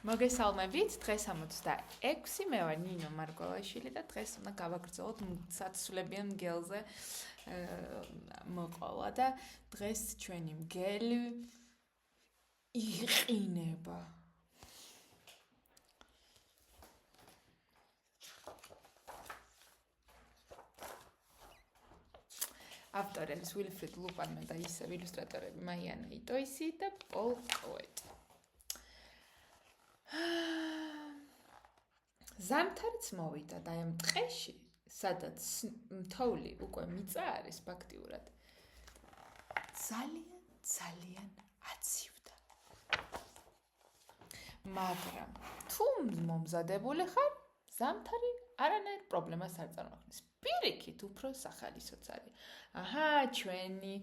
მოგესალმებით, დღეს 66 მე ვარ ნინო მარგველაშვილი და დღეს უნდა გავაგრძელოთ საცვლებიან მგელზე მოყოლა და დღეს ჩვენი მგელი იყინება. ავტორები ვილფრიდ ლუპანმა და ისევ ილუსტრატორები მაიანა იტოისი და პოლ კოეტი. ზამთარიც მოვიდა და ამ ტყეში, სადაც თოვლი უკვე მიწა არის ფაქტიურად, ძალიან აცივდა. მაგრამ თუ მომზადებული ხარ, ზამთარი არანაირ პრობლემას არ წარმოქმნის. პირიქით უფრო სახალისოც არის. ჩვენი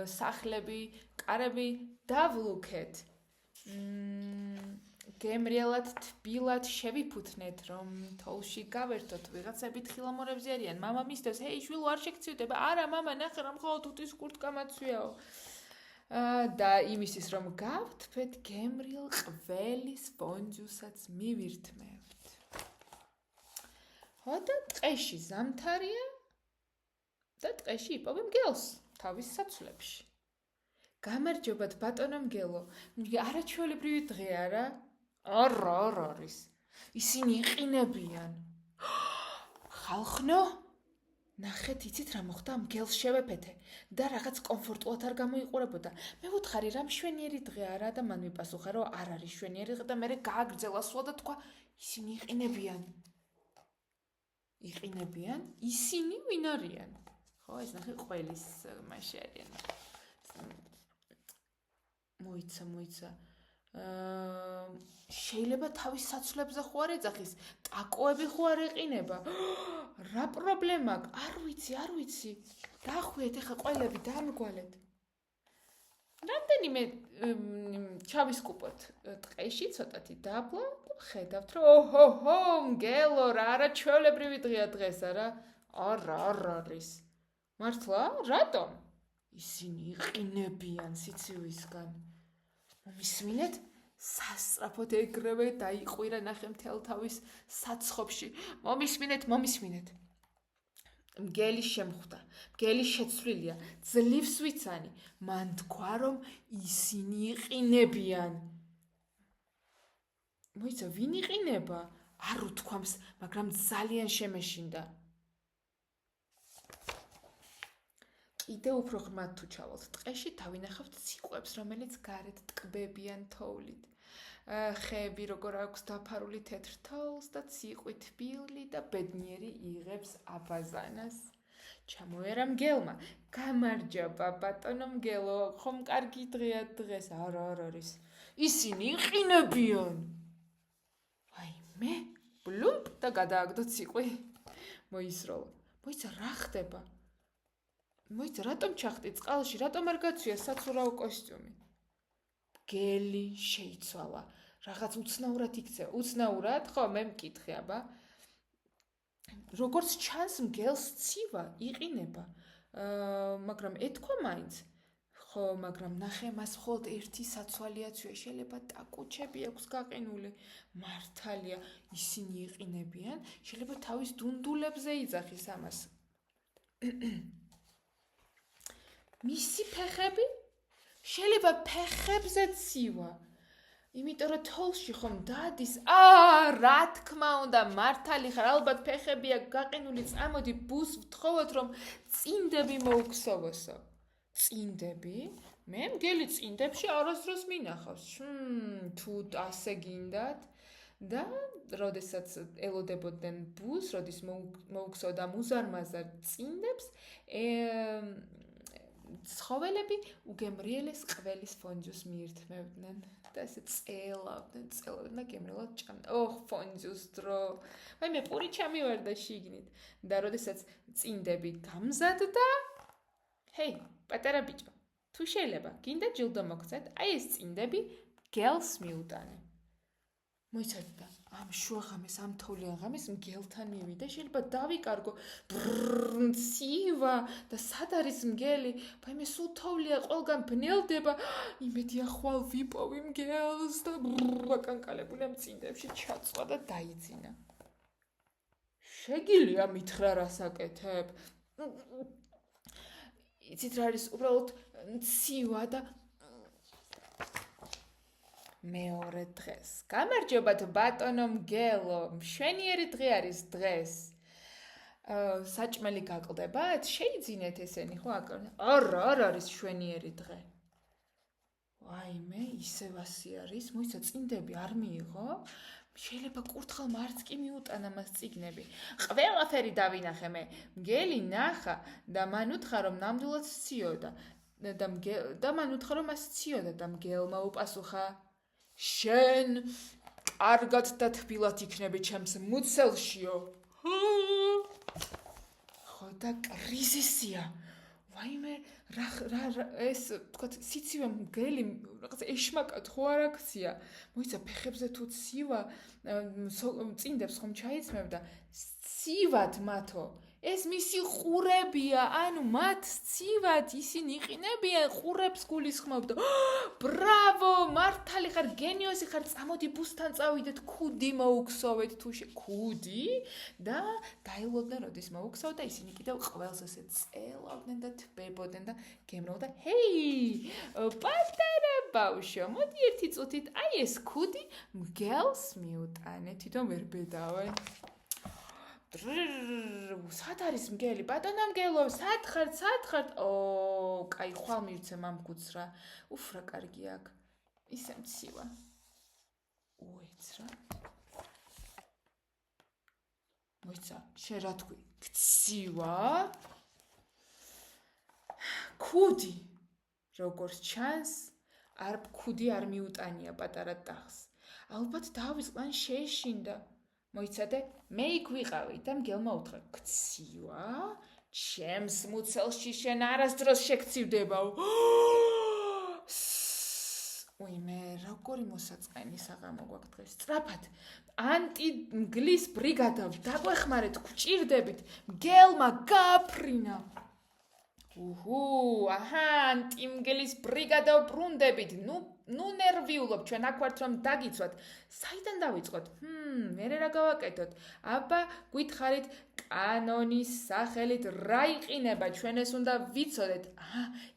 სახლები, კარები დავლუქეთ. გემრიელად, თბილად შევიფუთნეთ, რომ თოვლში გავერთოთ, ვიღაცები თხილამურებზე არიან. მამა მისდევს, ჰეი, შვილო, არ შეგცივდება. არა, მამა, ნახე, რა მხოლოდ უთის კურტკა მაცვიაო. და იმისთვის, რომ გავთფეთ, გემრიელ ყველის ფონჯუსაც მივირთმევთ. და ტყეში ზამთარია და ტყეში იპოვე მგელს თავის საცვლებში. გამარჯობათ ბატონო მგელო, არაჩვეულებრივი დღეა რა. არა არის. ისინი იყინებიან. ხალხნო, ნახეთ, იცით რა მოხდა, მგელს შევეფეთე და რაღაც კომფორტულად არ გამოიყურებოდა. მე ვუთხარი რა მშვენიერი დღეა რა და მან მიპასუხა, რომ არ არის მშვენიერი დღე და მე გააგრძელა სულ და თქვა, ისინი იყინებიან. იყინებიან? ისინი ვინ არიან? ხო, ეს ნახე ყველის მასში არიან. მოიცა. შეიძლება თავის საცვლებზე ხო არ ეძახის? ტაკოები ხო არ ეყინება? რა პრობლემა? არ ვიცი. დახვიეთ ახლა ყველები დამრგვალეთ. რამდენიმე ჩავისკუპოთ ტყეში, ცოტათი დაბლა და ხედავთ, რომ ოჰო, მგელო, რა არაჩვეულებრივი დღეა დღეს არა? არა არის. მართლა? რატომ? ისინი იყინებიან სიცივისგან. მომისმინეთ? სასწრაფოდ ეგრევე დაიყვირა ნახე მთელ თავის საცხობში. მომისმინეთ. მგელი შემხვდა. მგელი შეცვლილია. ძლივს ვიცანი. მან თქვა, რომ ისინი იყინებიან. მოიცა, ვინ იყინება? არ უთქვამს, მაგრამ ძალიან შემეშინდა. კიდე უფრო ღრმად თუ ჩავალთ ტყეში, დავინახავთ ციყვებს, რომელიც გარეთ ტკბებიან თოვლით. ხეები როგორ აქვს დაფარული თეთრ თოვლს და ციყვი თბილი და ბედნიერი იღებს აბაზანას. ჩამოერა მგელმა. გამარჯობა, ბატონო მგელო, ხომ კარგი დღეა დღეს? არა არის. ისინი იყინებიან. მე ბლუმპ და გადააგდო ციყვი. მოისროლა. მოიცა, რა ხდება? მოიცა, რატომ ჩახტი წყალში? რატომ არ გაცვია საცურაო კოსტიუმი? მგელი შეიცვალა. რაღაც უცნაურად იქცევა. უცნაურად? ხო, მე მკითხე, აბა. როგორც ჩანს, მგელს ცივა, იყინება. მაგრამ ეთქვა მაინც. ხო, მაგრამ ნახე, მას მხოლოდ ერთი საცვალი აცვია, შეიძლება ტაკუჩები აქვს გაყინული. მართალია, ისინი იყინებიან, შეიძლება თავის დუნდულებზე იძახის ამას. მისი ფეხები? შეიძლება ფეხებზე ცივა. იმიტომ რომ თოვლში ხომ დადის. რა თქმა უნდა, მართალი ხარ, ალბათ ფეხებია გაყინული, წამოდი ბუს ვთხოვოთ, რომ წინდები მოუქსოვოსო. წინდები? მე მგელი წინდებში არასდროს მინახავს. თუ ასე გინდათ და როდესაც ელოდებოდნენ ბუს, როდის მოუქსოვდა მუზარმაზარ წინდებს, ცხოველები უგემრიელეს ყველის ფონჯუს მიირთმევდნენ და ესე წელავდნენ და გემრიელად ჭამდნენ. ფონჯუს დრო. მე პური ჩამივარდა შიგნით და როდესაც წინდები გამზადდა, ჰეი, პატარა ბიჭო, თუ შეიძლება, გინდა ჯილდო მოგცეთ, ეს წინდები მგელს მიუტანე. მოიცადე ამ შუაღამეს ამ თოვლიან ღამეს მგელთან მივიდა შეიძლება დავიკარგო ცივა და სად არის მგელი ვაიმე სულ თოვლია ყველგან ბნელდება იმედია ხვალ ვიპოვი მგელს და აკანკალებული ამ წინდებში ჩაწვა და დაიძინა შეგილია მითხრა რას აკეთებ იცით რა არის უბრალოდ ცივა და მეორე დღეს. გამარჯობათ ბატონო მგელო, მშვენიერი დღე არის დღეს. საჭმელი გაკლდებათ? შეიძინეთ ესენი, ხო აკრა? არ არის მშვენიერი დღე. ვაიმე, ისევ ასე არის, მოიცა წინდები არ მიიღო? შეიძლება კურთხალ მარც კი მიუტანა მას წიგნები. ყველაფერი დავინახე მე. მგელი ნახა და მან უთხრა რომ ნამდვილად სციოდა და მან უთხრა რომ მას სციოდა და მგელმა უპასუხა შენ კარგად და თბილად იქნები ჩემს მუცელშიო. ხო და კრიზისია. ვაიმე რა ეს თქვათ სიცივე მგელი რაღაც ეშმაკად ხო არ აქცია. მოიცა ფეხებზე თუ ცივა წინდებს ხომ ჩაიცმევდა ცივად მათო. ეს მისი ყურებია, ანუ მათ ცივად ისინი იყინებიან, ყურებს გულისხმობდო. ბრავო, მართალი ხარ, გენიოსი ხარ, წამოდი ბუსთან წავიდეთ, ქუდი მოუგსოვეთ თუ ქუდი და დაილოდნენ როდის მოუგსოვდა, ისინი კიდევ ყველს ესე წელავდნენ და თბებოდნენ და გემრავლდა. ჰეი, პატარა ბავშვო, მოდი ერთი წუთით, აი ეს ქუდი მგელს მიუტანე, თვითონ ვერ ბედავენ. სად არის მგელი? ბატონო მგელო, სად ხართ? კაი, ხვალ მივცე მამგუც რა. უფ, რა კარგი აქ. ისე მცივა. უეც რა. მოიცა, შენ რა თქვი? გცივა? ქუდი. როგორც ჩანს, ქუდი არ მიუტანია პატარა ტახს. ალბათ დავისყან შეეშინდა. მოიცადე, მე იქ ვიყავი და მგელმა უთხრა, გცივა? ჩემს მუცელში შენ არასდროს შეგცივდებაო. უიმე, როგორი მოსაწყენი საღამო გვაქვს დღეს. სწრაფად, ანტი-მგლის ბრიგადა დაგვეხმარეთ, გვჭირდებით, მგელმა გააფრინა. ანტი-მგლის ბრიგადა ვბრუნდებით. ნუ ნერვიულობ, ჩვენ აქ ვართ რომ დაგიცვათ. საიდან დავიწყოთ? მერე რა გავაკეთოთ? აბა, გითხარით კანონის სახელით რა იყინება? ჩვენ ეს უნდა ვიცოდეთ.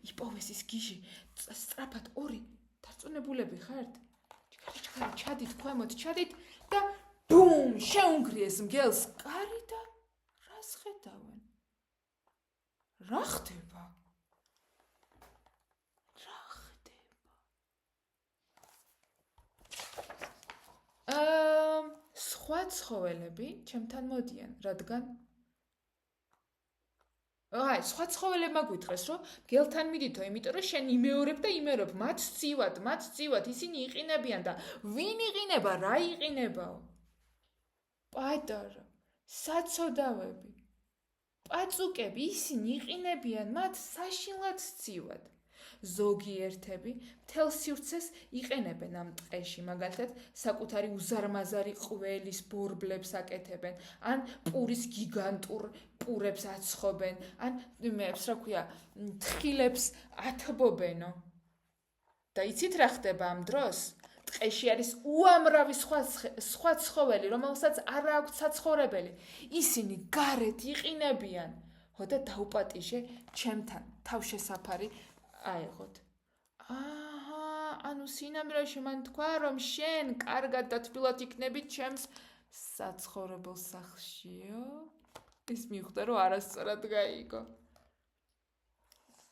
იპოვეს ის გიჟი. სწრაფად ორი დარწმუნებულები ხართ? ჩქარი, ჩადით ქვემოთ, ჩადით და ბუმ, შეუნგრიეს მგელს კარი და რას ხედავენ? რა ხდება? სხვა ცხოველები ჩემთან მოდიან, რადგან სხვა ცხოველებმა გვითხრეს, რომ მგელთან მიდითო, იმიტომ რომ შენ იმეორებ და იმერობ, მათ წივად, ისინი იყინებიან და ვინ იყინება, რა იყინებაო? პატარა, საცოდავები, პაწუკები, ისინი იყინებიან, მათ საშინლად წივად. ზოგიერთები მთელ სივრცეს იყენებენ ამ ტყეში, მაგალითად, საკუთარი უზარმაზარი ყველის ბორბლებს აკეთებენ, ან პურის გიგანტურ პურებს აცხობენ, ან რა ქვია, თხილებს ათბობენო. და იცით რა ხდება ამ დროს? ტყეში არის უამრავი სხვა ცხოველი, რომელსაც არ აქვს საცხოვრებელი. ისინი გარეთ იყინებიან. ხო და დაუპატიშე ჩემთან თავშესაფარი აიღოთ. ანუ სინამდვილეში მან თქვა, რომ შენ კარგად და თბილად იქნები ჩემს საცხოვრებელ სახლშიო? ის მიხვდა, რომ არასწორად გაიგო.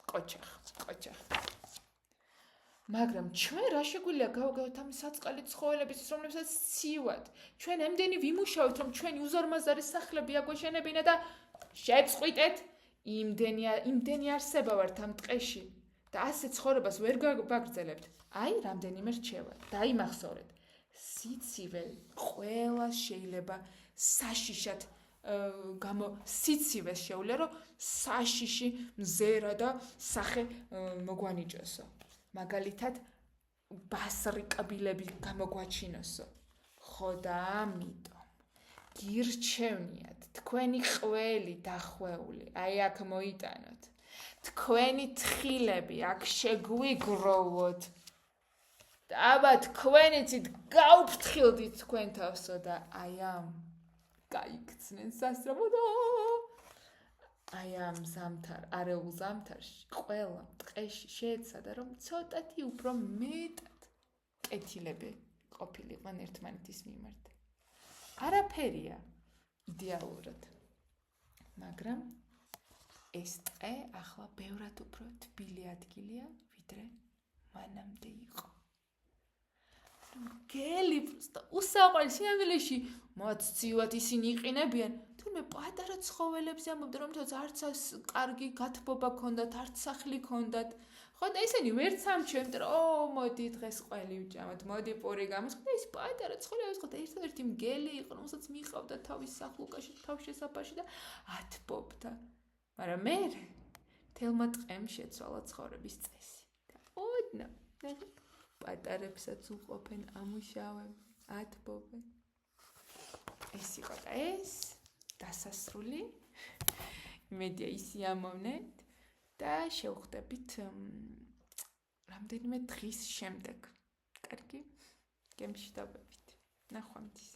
ყოჩახ. მაგრამ ჩვენ რა შეგვიძლია გავგავთ ამ საწყალი ცხოველების, რომლებსაც ცივად? ჩვენ ემდენი ვიმუშავეთ, რომ ჩვენი უზარმაზარი სახლები აგვეშენებინა და შეწყვიტეთ. იმდენი არსება ვართ ამ ტყეში. და ასე ცხოვრებას ვერ ვაგრძელებთ. აი, რამდენიმე რჩევა. დაიმახსოვრეთ. სიცივე ყველა შეიძლება საშიშად სიცივეს შეუძლია, რომ საშიში მზერა და სახე მოგვანიჭოსო. მაგალითად, ბასრი კბილები გამოგვაჩინოსო. ხო და ამიტომ გირჩევნიათ თქვენი ყველი დახვეული აი აქ მოიტანოთ თქვენი თხილები აქ შეგვიგროვოთ და აბა თქვენიცით გავფრთხილდით თქვენ თავსო და აი ამ გაიქცნენ სასწრაფო და აი ამ ზამთარ არეულ ზამთარში ყველა ტყეში შეეცადა რომ ცოტათი უფრო მეტად კეთილები ყოფილიყვნენ ერთმანეთის მიმართ არაფერია იდეალურად მაგრამ ეს ტყე ახლა ბევრად უფრო თბილი ადგილია ვიდრე მანამდე იყო გელი უსაყვარლი სინამდვილეში მათ ცივად ისინი იყინებიან თუმე პატარა ცხოველებზე ამბობდნენ რომ თავს არც კარგი გათბობა ქონდათ არც სახლი ქონდათ ხო და ისინი ვერც ამჩვენთ რომ მოდი დღეს ყველი ვჭამოთ მოდი პური გამოსხდა ის პატარა ცხოველებს ხო და ერთადერთი მგელი იყო რომელსაც მიყავდა თავის სახლუკაში თავშესაფარში და ათბობდა მაგრამ მე თელმა ტყემ შეცვალა ცხოვრების წესი და ოდნა პატარებსაც უყოფენ ამუშავებ ათბობენ ეს იყო და ეს დასასრული იმედია ისი ამოვნეთ და შევხვდებით რამდენიმე დღის შემდეგ კარგი გემში დავებით ნახვამდის